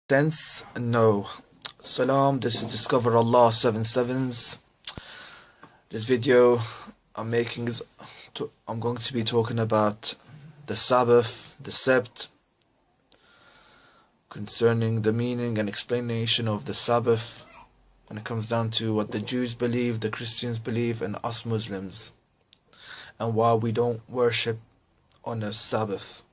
Sense? No. Salam, this is Discover Allah 7 Sevens. This video I'm making is I'm going to be talking about the Sabbath, the Sept, concerning the meaning and explanation of the Sabbath when it comes down to what the Jews believe, the Christians believe, and us Muslims, and why we don't worship on a Sabbath.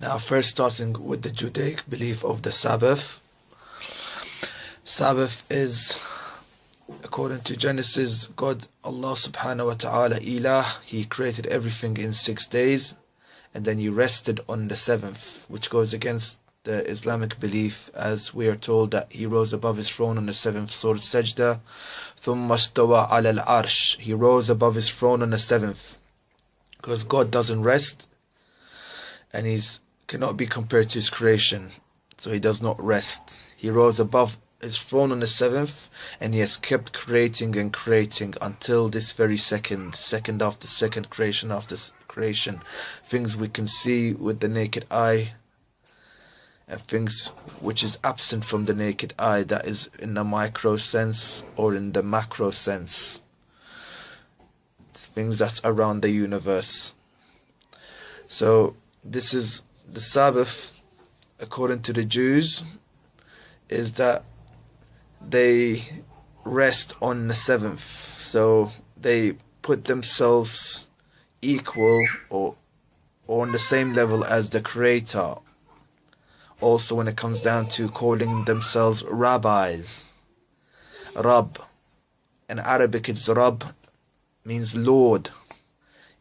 Now, first starting with the Judaic belief of the Sabbath. Sabbath is, according to Genesis, God, Allah subhanahu wa ta'ala, Ilah, He created everything in 6 days, and then He rested on the 7th, which goes against the Islamic belief, as we are told that He rose above His throne on the 7th, Surah Sajda. ثُمَّ اسْتَوَى عَلَى الْعَرْشِ, He rose above His throne on the 7th, because God doesn't rest, and He cannot be compared to His creation, so He does not rest. He rose above His throne on the 7th, and He has kept creating and creating until this very second after second, creation after creation. Things we can see with the naked eye, and things which is absent from the naked eye, that is in the micro sense or in the macro sense. Things that's around the universe. So this is the Sabbath, according to the Jews, is that they rest on the 7th. So they put themselves equal or on the same level as the Creator. Also, when it comes down to calling themselves rabbis, Rab, in Arabic it's Rab, means Lord.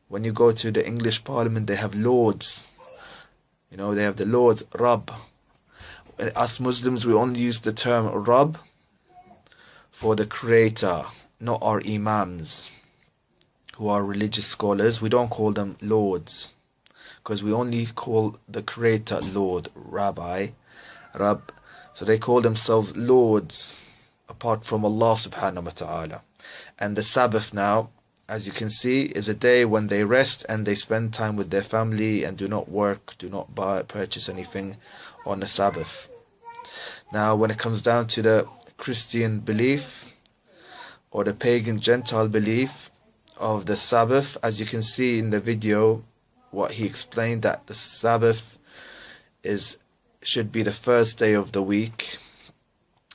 When you go to the English Parliament, they have lords. They have the Lord, Rab. Us Muslims, we only use the term Rab for the Creator, not our Imams, who are religious scholars. We don't call them lords, because we only call the Creator Lord, Rabbi, Rab. So they call themselves lords, apart from Allah subhanahu wa ta'ala. And the Sabbath now, as you can see, is a day when they rest and they spend time with their family and do not work, do not purchase anything on the Sabbath. Now, when it comes down to the Christian belief or the pagan Gentile belief of the Sabbath, as you can see in the video, what he explained, that the Sabbath should be the first day of the week,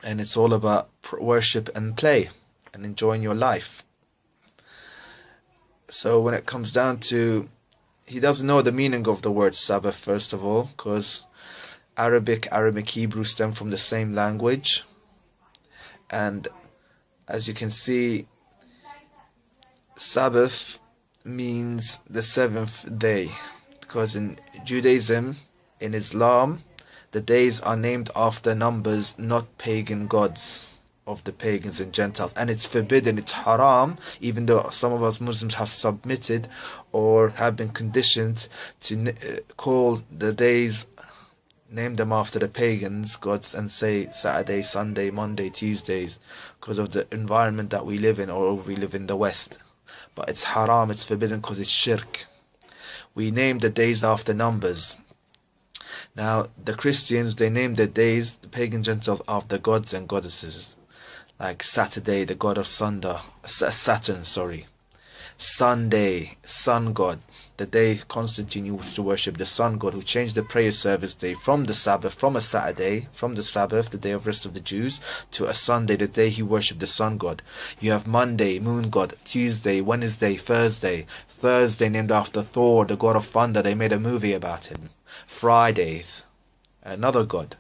and it's all about worship and play and enjoying your life. So when it comes down to, he doesn't know the meaning of the word Sabbath, first of all, because Arabic, Hebrew stem from the same language. And as you can see, Sabbath means the 7th day, because in Judaism, in Islam, the days are named after numbers, not pagan gods of the pagans and Gentiles, and it's forbidden, it's haram, even though some of us Muslims have submitted or have been conditioned to call the days, name them after the pagans gods, and say Saturday, Sunday, Monday, Tuesdays, because of the environment that we live in, or we live in the West. But it's haram, it's forbidden, because it's shirk. We name the days after numbers. Now the Christians, they name their days, the pagan Gentiles, after gods and goddesses, like Saturday, the god of Saturn, Sunday, sun god, the day Constantine used to worship, the sun god, who changed the prayer service day from the Sabbath, from a Saturday, from the Sabbath, the day of rest of the Jews, to a Sunday, the day he worshipped the sun god. You have Monday, moon god, Tuesday, Wednesday, Thursday named after Thor, the god of thunder, they made a movie about him. Fridays, another god.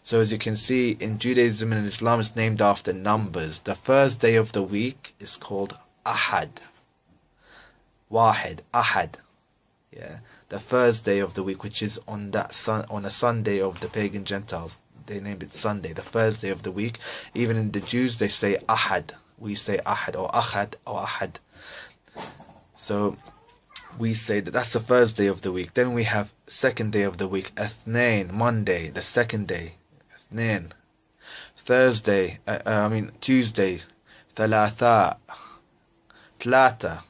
So as you can see, in Judaism and Islam, it's named after numbers. The first day of the week is called Ahad. Wahid, Ahad. Yeah, the first day of the week, which is on a Sunday of the pagan Gentiles. They named it Sunday, the first day of the week. Even in the Jews, they say Ahad. We say Ahad or Ahad or Ahad. So we say that that's the first day of the week. Then we have second day of the week, Ethnain, Monday, the second day. Ethnain. Tuesday, Thalatha, Tlata.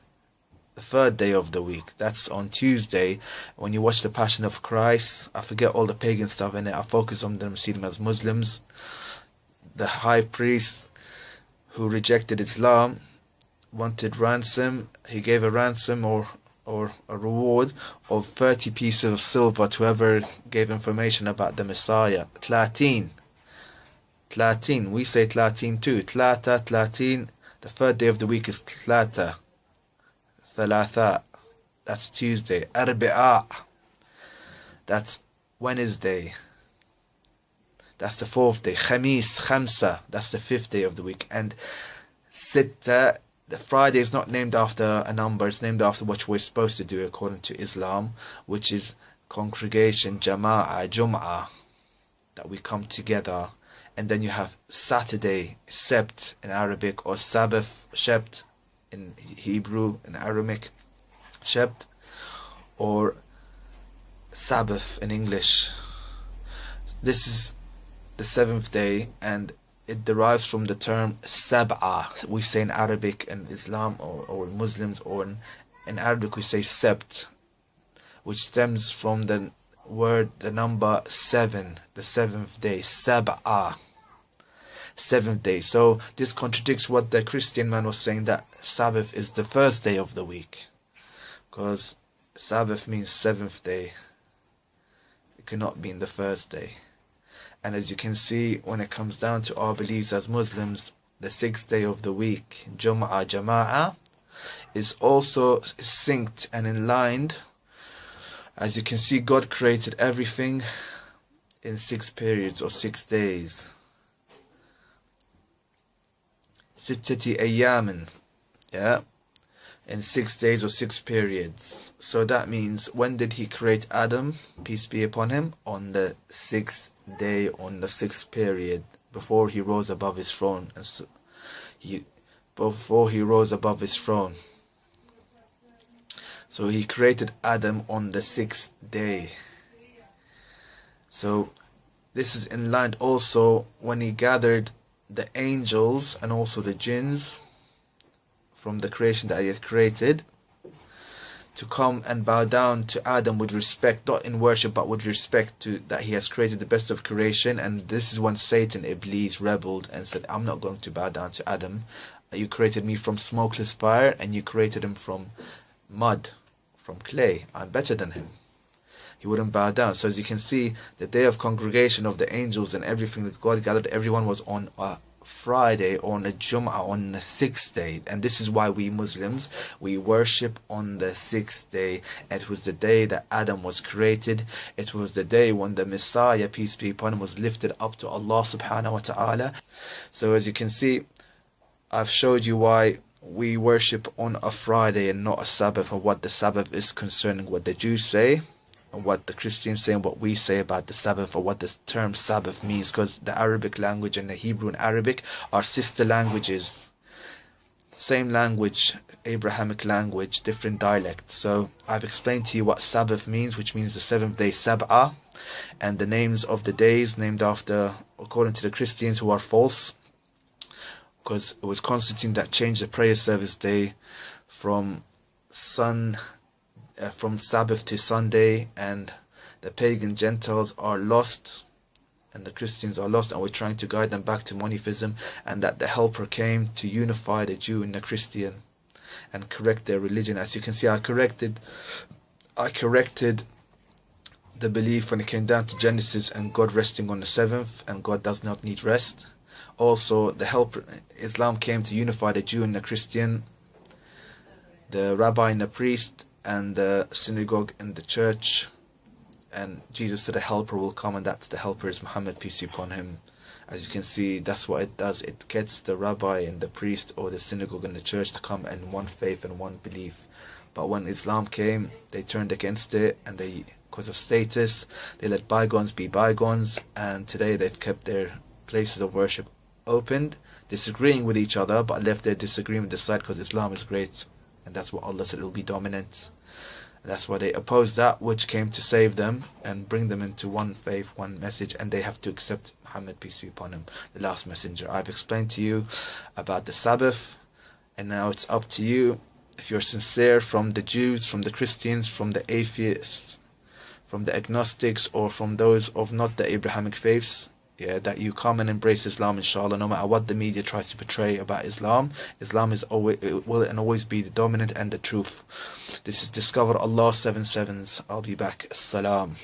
the third day of the week. That's on Tuesday. When you watch the Passion of Christ, I forget all the pagan stuff in it. I focus on them, see them as Muslims. The high priest who rejected Islam wanted ransom. He gave a ransom or a reward of 30 pieces of silver to whoever gave information about the Messiah. Tlatin. We say Tlatin too. Tlatin. The third day of the week is Tlata. Thalatha. That's Tuesday. Arbi'a. That's Wednesday. That's the fourth day. Khamis, Khamsa. That's the fifth day of the week. And Sitta. The Friday is not named after a number, it's named after what we're supposed to do according to Islam, which is congregation, jama'ah, jum'ah, that we come together. And then you have Saturday, Sebt in Arabic, or Sabbath, Shebt in Hebrew, in Aramaic, Shebt, or Sabbath in English. This is the seventh day, and it derives from the term sab'ah. We say in Arabic and Islam or Muslims, or in Arabic we say sebt, which stems from the word, the number 7, the seventh day, sab'ah, seventh day. So this contradicts what the Christian man was saying, that Sabbath is the first day of the week, because Sabbath means seventh day. It cannot be in the first day. And as you can see, when it comes down to our beliefs as Muslims, the sixth day of the week, Jum'ah, Jama'ah, is also synced and in line. As you can see, God created everything in 6 periods or 6 days. Sittati ayyamin, yeah, in 6 days or 6 periods. So that means, when did he create Adam, peace be upon him? On the 6th day, on the 6th period, before he rose above his throne. And so before he rose above his throne. So he created Adam on the 6th day. So this is in line also when he gathered the angels and also the jinns from the creation that he had created, to come and bow down to Adam with respect, not in worship but with respect to that he has created the best of creation. And this is when Satan, Iblis, rebelled and said, I'm not going to bow down to Adam. You created me from smokeless fire, and you created him from mud, from clay. I'm better than him. He wouldn't bow down. So as you can see, the day of congregation of the angels and everything that God gathered, everyone was on a Friday, or on a Jum'ah, on the 6th day. And this is why we Muslims, we worship on the 6th day. It was the day that Adam was created. It was the day when the Messiah, peace be upon him, was lifted up to Allah subhanahu wa ta'ala. So as you can see, I've showed you why we worship on a Friday and not a Sabbath, or what the Sabbath is concerning what the Jews say, and what the Christians say, and what we say about the Sabbath, or what the term Sabbath means, because the Arabic language and the Hebrew and Arabic are sister languages. Same language, Abrahamic language, different dialect. So I've explained to you what Sabbath means, which means the seventh day, Sab'ah, and the names of the days named after, according to the Christians, who are false, because it was Constantine that changed the prayer service day from Sabbath to Sunday, and the pagan Gentiles are lost and the Christians are lost, and we're trying to guide them back to monotheism, and that the Helper came to unify the Jew and the Christian and correct their religion. As you can see, I corrected the belief when it came down to Genesis and God resting on the 7th, and God does not need rest. Also, the Helper, Islam, came to unify the Jew and the Christian, the rabbi and the priest, and the synagogue and the church. And Jesus said the Helper will come, and that's the Helper is Muhammad, peace be upon him. As you can see, that's what it does. It gets the rabbi and the priest or the synagogue and the church to come in one faith and one belief. But when Islam came, they turned against it, and they, because of status, they let bygones be bygones, and today they've kept their places of worship opened, disagreeing with each other, but left their disagreement aside, because Islam is great, and that's what Allah said, it will be dominant. And that's why they oppose that which came to save them and bring them into one faith, one message, and they have to accept Muhammad, peace be upon him, the last messenger. I've explained to you about the Sabbath, and now it's up to you if you're sincere, from the Jews, from the Christians, from the atheists, from the agnostics, or from those of not the Abrahamic faiths, that you come and embrace Islam, inshallah, no matter what the media tries to portray about Islam. Islam is always, it will and always be the dominant and the truth. This is Discover Allah 7 Sevens. I'll be back. Assalam.